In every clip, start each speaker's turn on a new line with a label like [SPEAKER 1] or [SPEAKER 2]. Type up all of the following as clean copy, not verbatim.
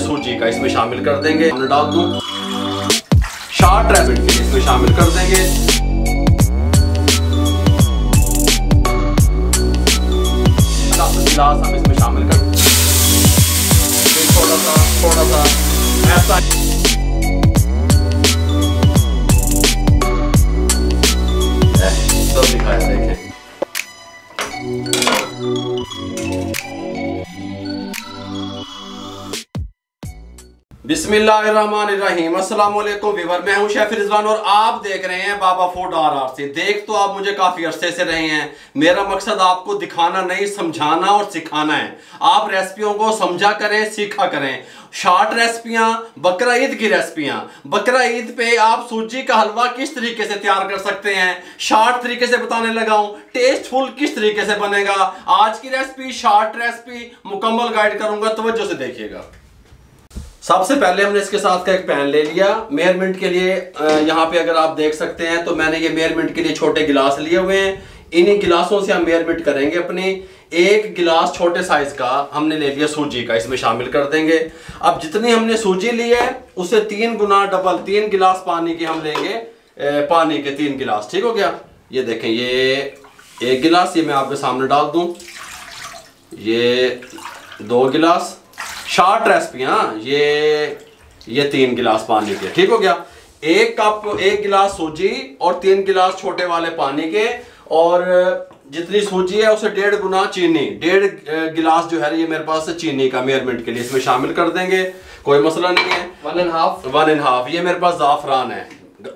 [SPEAKER 1] सूजी का इसमें शामिल कर देंगे, हमने डाल दूं। शार्ट रैबिट के लिए इसमें शामिल कर देंगे। गिलास हम इसमें शामिल कर देंगे। थोड़ा सा ऐसा सब दिखाया, देखें। बिस्मिल्लाहिर्रहमानिर्रहीम। अस्सलाम वालेकुम व्यूअर, मैं हूं शेफ रिजवान और आप देख रहे हैं बाबा फूड RR से। देख तो आप मुझे काफ़ी अरसे से रहे हैं। मेरा मकसद आपको दिखाना नहीं, समझाना और सिखाना है। आप रेसिपियों को समझा करें, सीखा करें। शॉर्ट रेसिपियाँ, बकरा ईद की रेसिपियाँ। बकरा ईद पे आप सूजी का हलवा किस तरीके से तैयार कर सकते हैं, शॉर्ट तरीके से बताने लगा हूँ। टेस्टफुल किस तरीके से बनेगा। आज की रेसिपी शॉर्ट रेसिपी मुकम्मल गाइड करूँगा, तवज्जो से देखिएगा। सबसे पहले हमने इसके साथ का एक पैन ले लिया मेजरमेंट के लिए। यहाँ पे अगर आप देख सकते हैं तो मैंने ये मेजरमेंट के लिए छोटे गिलास लिए हुए हैं। इन्हीं गिलासों से हम मेजरमेंट करेंगे अपनी। एक गिलास छोटे साइज का हमने ले लिया सूजी का, इसमें शामिल कर देंगे। अब जितनी हमने सूजी ली है उससे 3 गुना डबल 3 गिलास पानी के हम लेंगे। पानी के 3 गिलास, ठीक हो गया। ये देखें, ये 1 गिलास, ये मैं आपके सामने डाल दूं। ये 2 गिलास शॉर्ट रेसिपी, हाँ, ये 3 गिलास पानी के, ठीक हो गया। 1 कप 1 गिलास सूजी और 3 गिलास छोटे वाले पानी के, और जितनी सूजी है उसे 1.5 गुना चीनी, 1.5 गिलास जो है ये मेरे पास चीनी का मेजरमेंट के लिए इसमें शामिल कर देंगे। कोई मसला नहीं है। 1.5 ये मेरे पास ज़ाफ़रान है।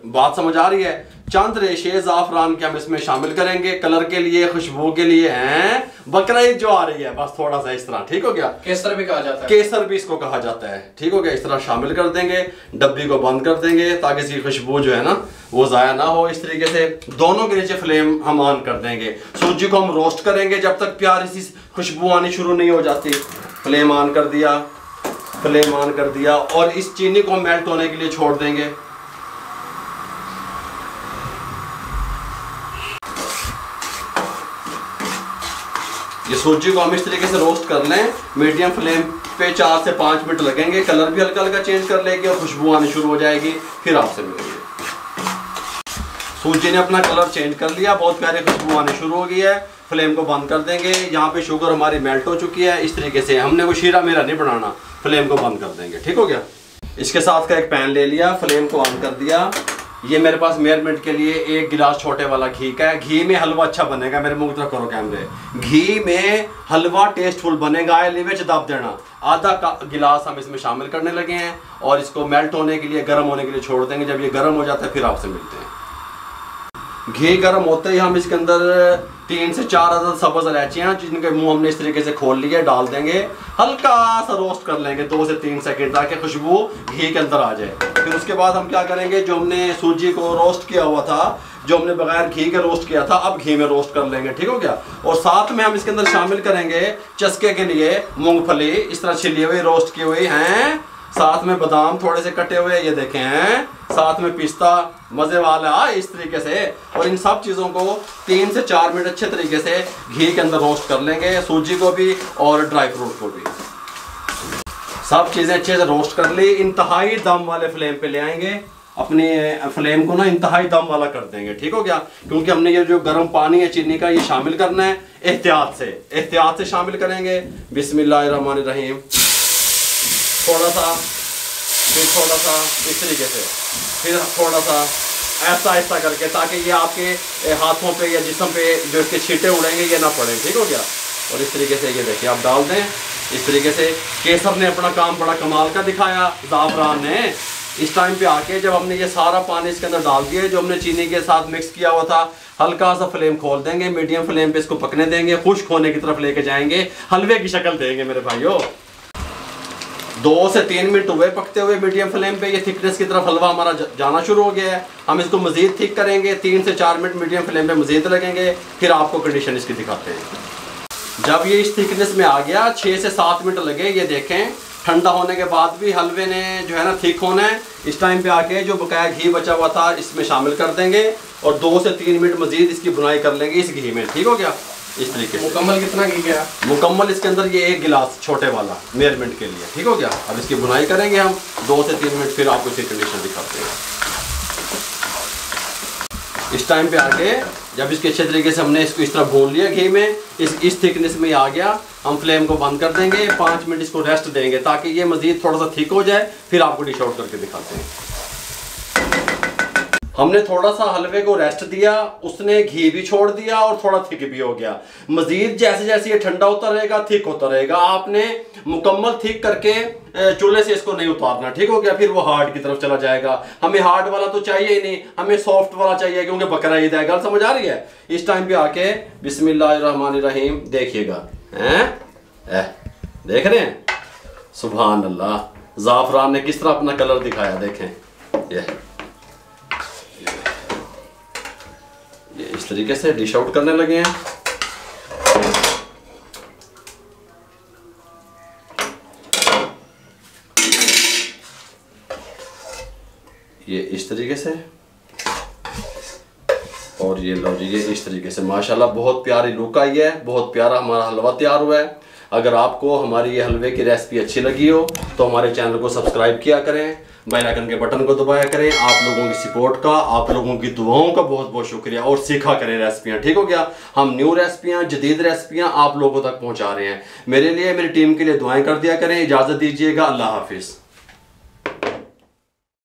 [SPEAKER 1] बात समझ आ रही है। चंद रेशे ज़ाफ़रान के हम इसमें शामिल करेंगे कलर के लिए, खुशबू के लिए हैं। बकरा ईद जो आ रही है, बस थोड़ा सा इस तरह, ठीक हो गया।
[SPEAKER 2] केसर भी कहा जाता है,
[SPEAKER 1] केसर भी इसको कहा जाता है, ठीक हो गया। इस तरह शामिल कर देंगे। डब्बी को बंद कर देंगे ताकि इसकी खुशबू जो है ना वो ज़ाया ना हो। इस तरीके से दोनों के नीचे फ्लेम हम ऑन कर देंगे। सूजी को हम रोस्ट करेंगे जब तक प्यारी सी खुशबू आनी शुरू नहीं हो जाती। फ्लेम ऑन कर दिया, फ्लेम ऑन कर दिया, और इस चीनी को मेल्ट होने के लिए छोड़ देंगे। ये सूजी को हम इस तरीके से रोस्ट कर लें। मीडियम फ्लेम पे 4 से 5 मिनट लगेंगे। कलर भी हल्का हल्का चेंज कर लेगी और खुशबू आनी शुरू हो जाएगी। फिर आपसे मिलेंगे। सूजी ने अपना कलर चेंज कर लिया, बहुत प्यारी खुशबू आनी शुरू हो गई है। फ्लेम को बंद कर देंगे। यहाँ पे शुगर हमारी मेल्ट हो चुकी है। इस तरीके से हमने वो शीरा मेरा नहीं बनाना। फ्लेम को बंद कर देंगे, ठीक हो गया। इसके साथ का एक पैन ले लिया, फ्लेम को ऑन कर दिया। ये मेरे पास मेजरमेंट के लिए 1 गिलास छोटे वाला घी का है। घी में हलवा अच्छा बनेगा। मेरे मुंह की तरफ करो कैमरे। घी में हलवा टेस्टफुल बनेगा। लिमिट दब देना। आधा गिलास हम इसमें शामिल करने लगे हैं और इसको मेल्ट होने के लिए, गर्म होने के लिए छोड़ देंगे। जब ये गर्म हो जाता है फिर आपसे मिलते हैं। घी गर्म होते ही हम इसके अंदर 3 से 4 अदद सब्ज़ इलायचियाँ, जिनके मुंह हमने इस तरीके से खोल लिए, डाल देंगे। हल्का सा रोस्ट कर लेंगे 2 से 3 सेकंड, ताकि खुशबू घी के अंदर आ जाए। फिर उसके बाद हम क्या करेंगे, जो हमने सूजी को रोस्ट किया हुआ था, जो हमने बगैर घी के रोस्ट किया था, अब घी में रोस्ट कर लेंगे, ठीक हो गया। और साथ में हम इसके अंदर शामिल करेंगे चस्के के लिए मूंगफली, इस तरह छिली हुई रोस्ट की हुई हैं। साथ में बादाम थोड़े से कटे हुए, ये देखें हैं। साथ में पिस्ता मज़े वाला, इस तरीके से। और इन सब चीज़ों को 3 से 4 मिनट अच्छे तरीके से घी के अंदर रोस्ट कर लेंगे। सूजी को भी और ड्राई फ्रूट को भी। सब चीज़ें अच्छे से रोस्ट कर ली। इंतहाई दम वाले फ्लेम पे ले आएंगे। अपनी फ्लेम को ना इंतहाई दम वाला कर देंगे, ठीक हो गया। क्योंकि हमने ये जो गर्म पानी है चीनी का, ये शामिल करना है। एहतियात से शामिल करेंगे। बिस्मिल्लाहिर्रहमानिर्रहीम। थोड़ा सा, फिर थोड़ा सा, इस तरीके से, फिर थोड़ा सा, ऐसा करके, ताकि ये आपके हाथों पे या जिस्म पे जो इसके छींटे उड़ेंगे ये ना पड़े, ठीक हो गया। और इस तरीके से ये देखिए आप डाल दें। इस तरीके से केसर ने अपना काम बड़ा कमाल का दिखाया, ज़ाफ़रान ने। इस टाइम पे आके जब हमने ये सारा पानी इसके अंदर डाल दिया, जो हमने चीनी के साथ मिक्स किया हुआ था, हल्का सा फ्लेम खोल देंगे। मीडियम फ्लेम पे इसको पकने देंगे। खुश्क होने की तरफ लेके जाएंगे। हलवे की शक्ल देंगे मेरे भाइयों। 2 से 3 मिनट हुए पकते हुए मीडियम फ्लेम पे। ये थिकनेस की तरफ हलवा हमारा जाना शुरू हो गया है। हम इसको मज़ीद थिक करेंगे। 3 से 4 मिनट मीडियम फ्लेम पे मज़ीद लगेंगे। फिर आपको कंडीशन इसकी दिखाते हैं। जब ये इस थिकनेस में आ गया, 6 से 7 मिनट लगे। ये देखें, ठंडा होने के बाद भी हलवे ने जो है ना थिक होना है। इस टाइम पे आके जो बकाया घी बचा हुआ था इसमें शामिल कर देंगे और 2 से 3 मिनट मज़ीद इसकी बुनाई कर लेंगे इस घी में, ठीक हो गया। इस तरीके से।
[SPEAKER 2] मुकम्मल कितना घी गया?
[SPEAKER 1] मुकम्मल इसके अंदर ये 1 गिलास छोटे वाला मेजरमेंट के लिए, ठीक हो गया। अब इसकी बुनाई करेंगे हम 2 से 3 मिनट, फिर आपको इसकी कंडीशन दिखाते हैं। इस टाइम पे आके जब इसके अच्छे तरीके से हमने इसको इस तरह भून लिया घी में, इस थिकनेस में आ गया, हम फ्लेम को बंद कर देंगे, 5 मिनट इसको रेस्ट देंगे ताकि ये मज़ीद थोड़ा सा थिक हो जाए, फिर आपको डिश आउट करके दिखाते हैं। हमने थोड़ा सा हलवे को रेस्ट दिया, उसने घी भी छोड़ दिया और थोड़ा थिक भी हो गया। मजीद जैसे जैसे ये ठंडा होता रहेगा थिक होता रहेगा। आपने मुकम्मल थिक करके चूल्हे से इसको नहीं उतारना, ठीक हो गया। फिर वो हार्ड की तरफ चला जाएगा। हमें हार्ड वाला तो चाहिए ही नहीं, हमें सॉफ्ट वाला चाहिए, क्योंकि बकरा ईद है। गल समझ आ रही है? इस टाइम पे आके बिस्मिल्लाहिर्रहमानिर्रहीम देखिएगा, हैं देख रहे हैं? सुभान अल्लाह, ज़ाफ़रान ने किस तरह अपना कलर दिखाया, देखें। ये इस तरीके से डिश आउट करने लगे हैं। ये इस तरीके से, और ये लो जी, ये इस तरीके से माशाल्लाह बहुत प्यारी लुक आई है। बहुत प्यारा हमारा हलवा तैयार हुआ है। अगर आपको हमारी ये हलवे की रेसिपी अच्छी लगी हो तो हमारे चैनल को सब्सक्राइब किया करें, बेल आइकन के बटन को दबाया करें। आप लोगों की सपोर्ट का, आप लोगों की दुआओं का बहुत बहुत शुक्रिया। और सीखा करें रेसिपियाँ, ठीक हो गया। हम न्यू रेसिपियाँ, जदीद रेसिपियाँ आप लोगों तक पहुँचा रहे हैं। मेरे लिए, मेरी टीम के लिए दुआएं कर दिया करें। इजाज़त दीजिएगा, अल्लाह हाफिज़।